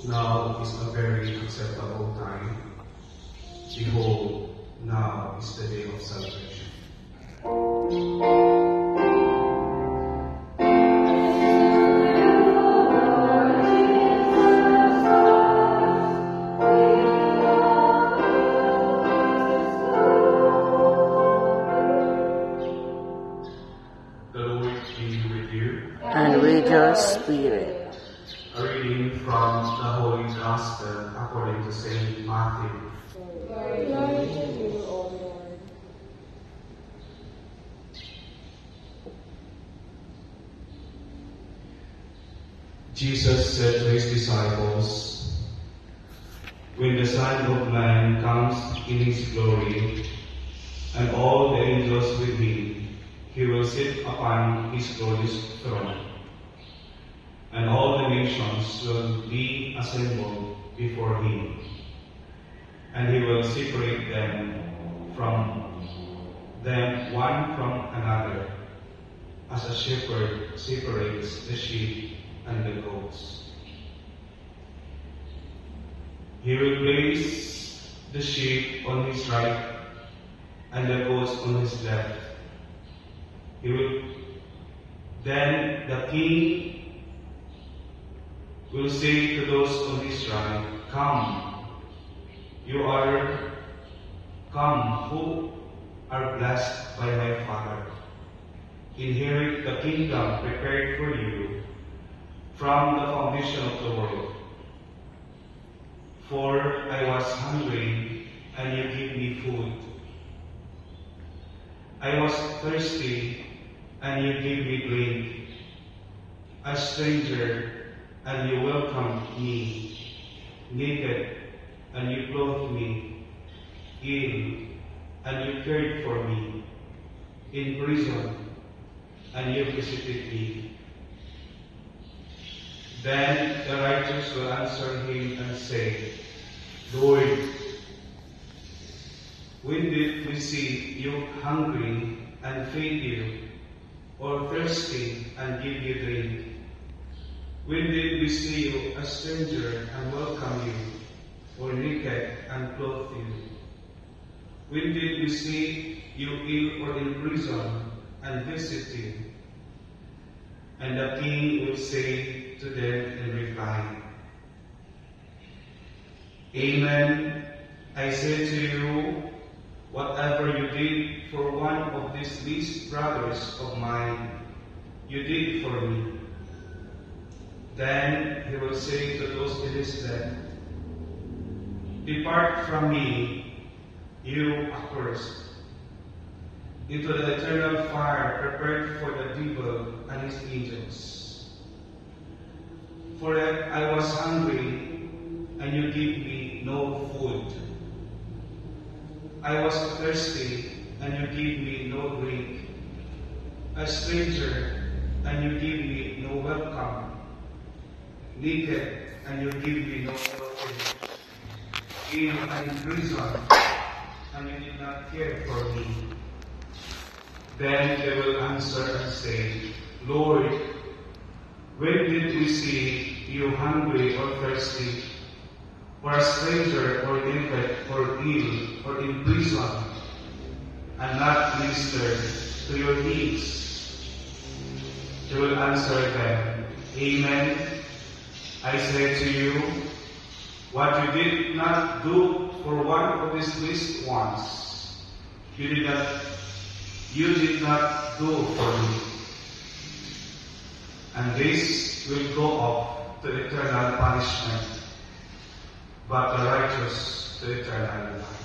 now is a very acceptable time. Behold, now is the day of salvation. The Lord be with you. And with your spirit. A reading from the Holy Gospel according to Saint Matthew. Glory to you, O Lord. Jesus said to his disciples, "When the Son of Man comes in his glory, and all the angels with him, he will sit upon his glorious throne. And all the nations will be assembled before him, and he will separate them one from another, as a shepherd separates the sheep and the goats. He will place the sheep on his right and the goats on his left. Then the king will say to those on his right, 'Come, who are blessed by my Father. Inherit the kingdom prepared for you from the foundation of the world. For I was hungry, and you gave me food. I was thirsty, and you gave me drink. A stranger, and you welcomed me. Naked, and you clothed me. Ill, and you cared for me. In prison, and you visited me.' Then the righteous will answer him and say, 'Lord, when did we see you hungry and feed you, or thirsty and give you drink? When did we see you a stranger and welcome you, or naked and clothe you? When did we see you ill or in prison and visit you?' And the king will say to them in reply, 'Amen, I say to you, whatever you did for one of these least brothers of mine, you did for me.' Then he will say to those in his left, 'Depart from me, you accursed, into the eternal fire prepared for the devil and his angels. For I was hungry, and you gave me no food. I was thirsty, and you gave me no drink. A stranger, and you gave me no welcome. Naked, and you gave me no clothing. Ill and in prison, and you did not care for me.' Then they will answer and say, 'Lord, when did we see you hungry or thirsty, or a stranger, or naked, or ill, or in prison, and not minister to your needs?' They will answer them, 'Amen, I say to you, what you did not do for one of these least ones, you did not do for me.' And this will go up to eternal punishment, but the righteous to eternal life."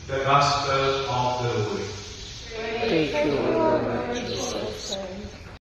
The Gospel of the Lord. Thank you, Lord Jesus.